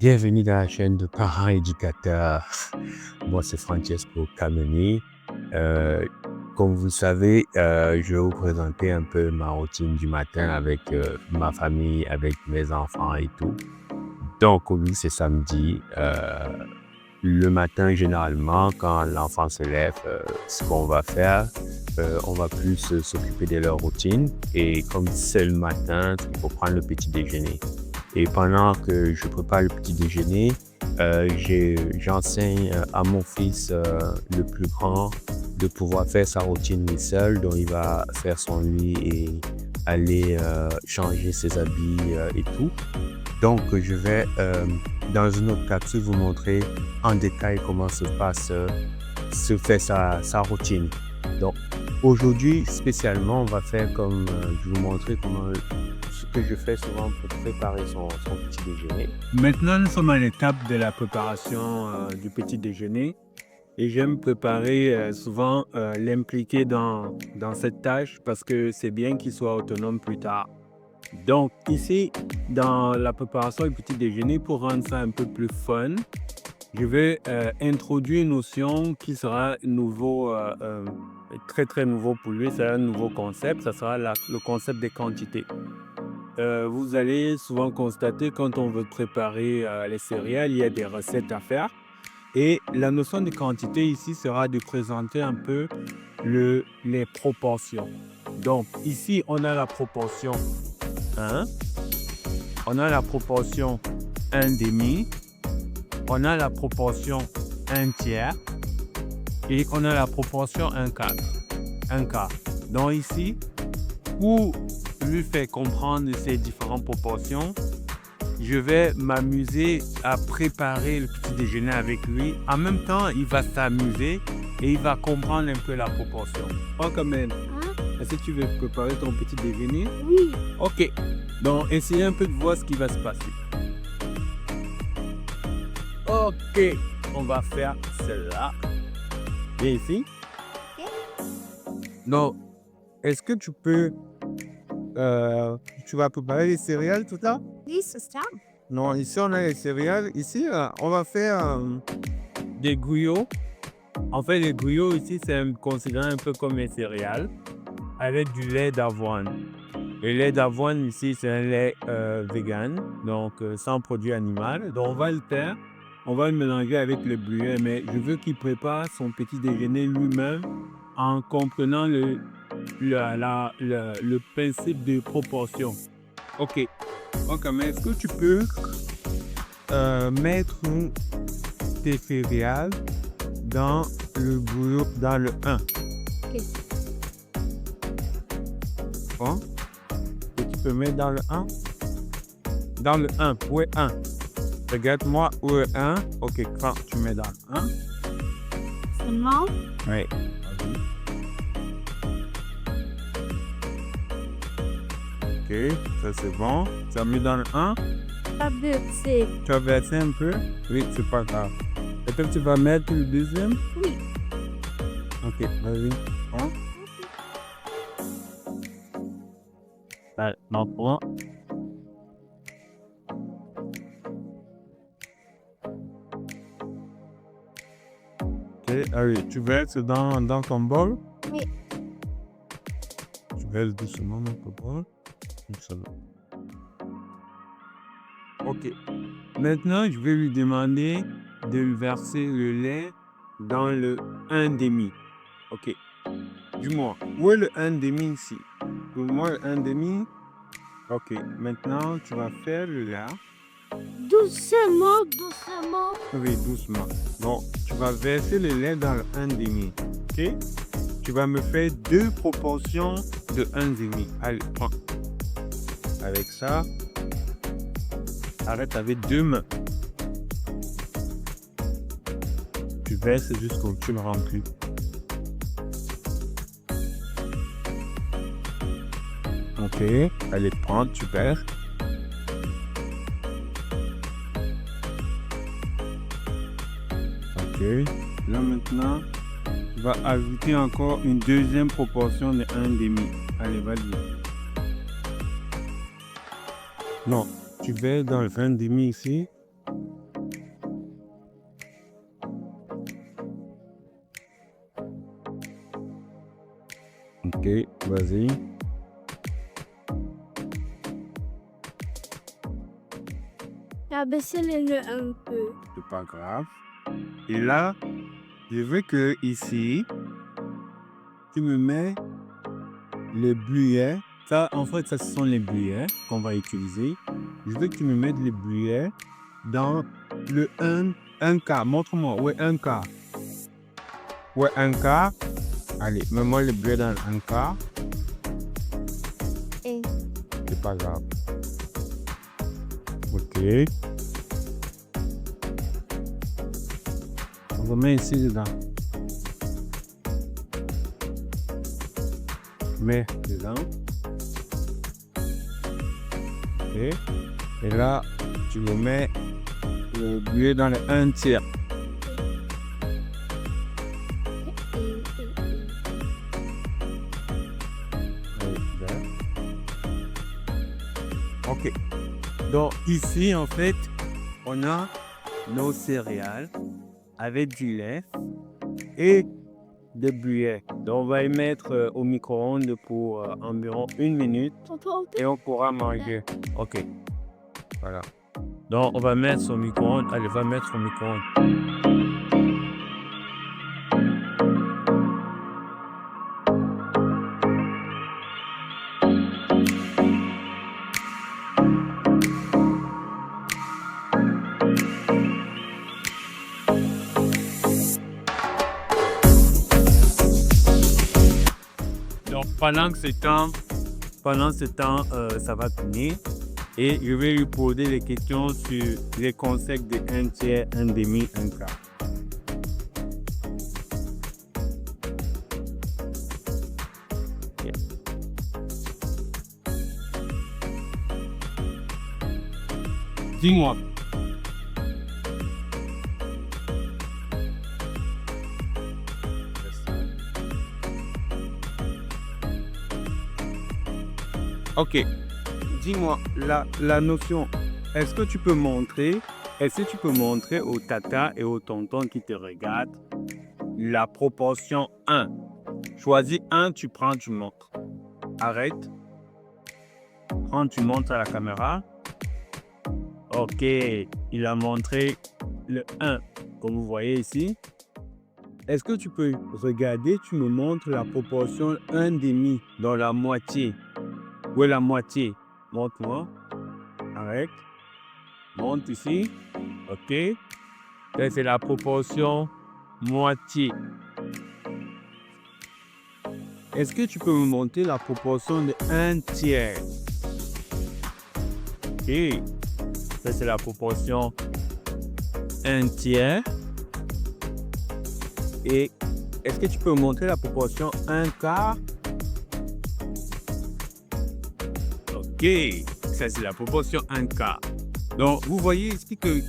Bienvenue dans la chaîne de Parents Éducateurs. Moi, c'est Francesco Cameni. Comme vous le savez, je vais vous présenter un peu ma routine du matin avec ma famille, avec mes enfants et tout. Donc, aujourd'hui, c'est samedi. Le matin, généralement, quand l'enfant se lève, ce qu'on va faire, on va plus s'occuper de leur routine. Et comme c'est le matin, il faut prendre le petit déjeuner. Et pendant que je prépare le petit déjeuner, j'enseigne à mon fils le plus grand de pouvoir faire sa routine lui seul. Donc, il va faire son lit et aller changer ses habits et tout. Donc, je vais, dans une autre capsule, vous montrer en détail comment se fait sa routine. Donc, aujourd'hui, spécialement, on va faire comme je vous montrer ce que je fais souvent pour préparer son petit déjeuner. Maintenant, nous sommes à l'étape de la préparation du petit déjeuner. Et j'aime préparer souvent l'impliquer dans cette tâche parce que c'est bien qu'il soit autonome plus tard. Donc ici, dans la préparation du petit déjeuner, pour rendre ça un peu plus fun, je vais introduire une notion qui sera très très nouveau pour lui. C'est un nouveau concept, ça sera le concept des quantités. Vous allez souvent constater quand on veut préparer les céréales, il y a des recettes à faire. Et la notion de quantité ici sera de présenter un peu les proportions. Donc ici, on a la proportion 1, on a la proportion 1/2, on a la proportion 1/3 et on a la proportion 1/4. Donc ici, pour lui faire comprendre ces différentes proportions, je vais m'amuser à préparer le petit déjeuner avec lui. En même temps, il va s'amuser et il va comprendre un peu la proportion. Oh, quand même. Est-ce que tu veux préparer ton petit déjeuner? Oui. Ok. Donc, essayez un peu de voir ce qui va se passer. Ok. On va faire cela. Viens ici. Donc, est-ce que tu peux... tu vas préparer les céréales, tout ça? Oui, c'est ça. Non, ici on a les céréales. Ici, on va faire des griots. En fait, les griots ici, c'est considéré un peu comme les céréales avec du lait d'avoine. Le lait d'avoine ici, c'est un lait vegan, donc sans produit animal. Donc on va le faire, on va le mélanger avec le bleuet, mais je veux qu'il prépare son petit déjeuner lui-même en comprenant le principe de proportion. Ok. Donc, mais est-ce que tu peux mettre tes céréales dans le bouillon, dans le 1? Ok. Bon. Et tu peux mettre dans le 1? Dans le 1. Où est 1? Regarde-moi où est 1. Ok, quand tu mets dans le 1. Seulement? Oui. Ok, ça c'est bon. Tu as mis dans le 1. Pas versé. Tu as versé un peu? Oui, c'est pas grave. Est-ce que tu vas mettre le deuxième? Oui. Ok, vas-y. Bon. Maintenant. Ok, allez, tu verses dans ton bol? Oui. Tu verses doucement dans ton bol. Doucement. Ok. Maintenant, je vais lui demander de verser le lait dans le 1/2. Ok. Dis-moi, où est le 1/2 ici? Pour moi, le 1/2. Ok. Maintenant, tu vas faire le lait. Doucement, doucement. Oui, doucement. Donc, tu vas verser le lait dans le 1/2. Ok? Tu vas me faire 2 proportions de 1/2. Allez, prends. Avec ça, arrête avec 2 mains. Tu verses jusqu'au tu le remplis. Ok, allez, prends, tu verses. Ok, là maintenant, tu vas ajouter encore une deuxième proportion de 1/2. Allez, vas-y. Non, tu verses dans le 1/2 ici. Ok, vas-y. T'as baissé les yeux un peu. C'est pas grave. Et là, je veux que ici, tu me mets les bullets. Ça, en fait, ça, ce sont les bullets qu'on va utiliser. Je veux que tu me mettes les bullets dans le 1 quart. Montre-moi. Ouais, 1 quart. Ouais, 1 quart. Allez, mets-moi les bullets dans le 1 quart. Et C'est pas grave. Ok. On va mettre ici dedans. Mets dedans. Ok. Et là, tu me mets le bullet dans le 1 tiers. Ok. Donc ici, en fait, on a nos céréales avec du lait et des bullets. Donc on va les mettre au micro-ondes pour environ 1 minute et on pourra manger. Ok. Voilà. Donc on va mettre au micro-ondes. Allez, va mettre au micro-ondes. Donc pendant ce temps, ça va tourner et je vais lui poser des questions sur les concepts de 1 tiers, 1 demi, 1 quart. Dis-moi. Ok. Dis-moi, la notion, est-ce que tu peux montrer au tata et au tonton qui te regardent la proportion 1? Choisis 1, tu prends, tu montres. Arrête. Prends, tu montres à la caméra. Ok, il a montré le 1, comme vous voyez ici. Est-ce que tu peux regarder, tu me montres la proportion 1 demi, dans la moitié. Où est la moitié? Montre-moi. Arrête. Monte ici. Ok. Ça, c'est la proportion moitié. Est-ce que tu peux me montrer la proportion de 1 tiers? Ok. Ça, c'est la proportion 1 tiers. Et est-ce que tu peux me montrer la proportion 1 quart? Ok, ça c'est la proportion 1 quart. Donc vous voyez ici que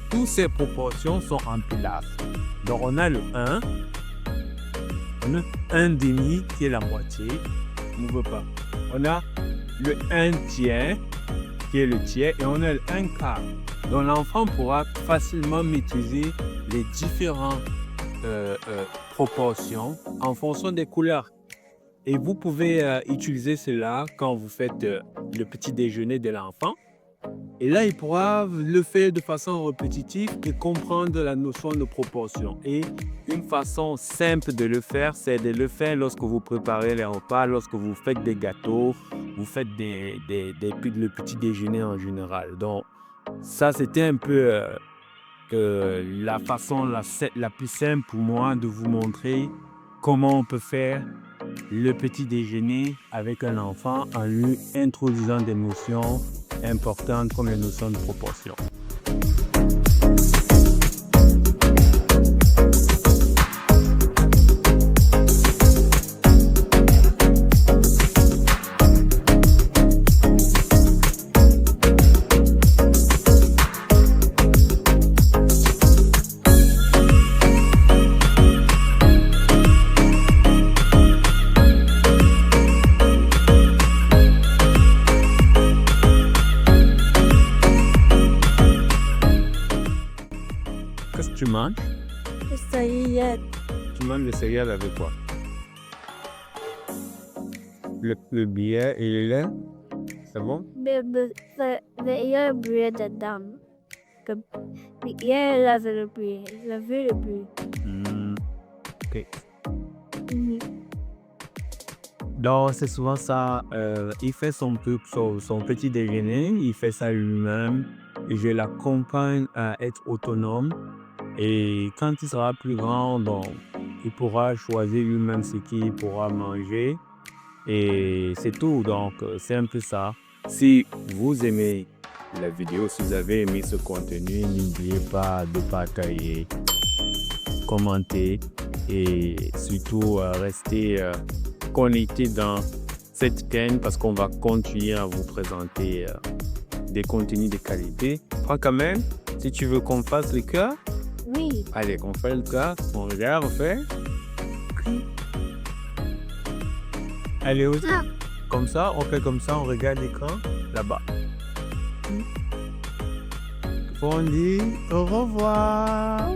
toutes ces proportions sont en pilastres. Donc on a le 1, on a 1 demi qui est la moitié, on ne veut pas. On a le 1 tiers qui est le tiers et on a le 1 quart. Donc l'enfant pourra facilement maîtriser les différentes proportions en fonction des couleurs. Et vous pouvez utiliser cela quand vous faites le petit déjeuner de l'enfant. Et là, il pourra le faire de façon répétitive et comprendre la notion de proportion. Et une façon simple de le faire, c'est de le faire lorsque vous préparez les repas, lorsque vous faites des gâteaux, vous faites le petit déjeuner en général. Donc, ça, c'était un peu la façon la plus simple pour moi de vous montrer comment on peut faire le petit déjeuner avec un enfant en lui introduisant des notions importantes comme les notions de proportion. Qu'est-ce que tu manges? ça y est. Tu manges le céréales avec quoi? Le billet et le lait, c'est bon? Il y a un bruit dedans. Il y a le bruit. Le bruit. Ok. Mhm. Donc, c'est souvent ça. Il fait son petit déjeuner, il fait ça lui-même. Et je l'accompagne à être autonome. Et quand il sera plus grand, donc, il pourra choisir lui-même ce qu'il pourra manger. Et c'est tout. Donc, c'est un peu ça. Si vous aimez la vidéo, si vous avez aimé ce contenu, n'oubliez pas de partager, commenter et surtout rester connecté dans cette chaîne parce qu'on va continuer à vous présenter des contenus de qualité. Franck, quand même, si tu veux qu'on fasse le cœur, Oui. allez, qu'on fait le cœur, on regarde, on fait. Allez, aussi. Ah. Comme ça, on fait comme ça, on regarde l'écran là-bas. On dit au revoir.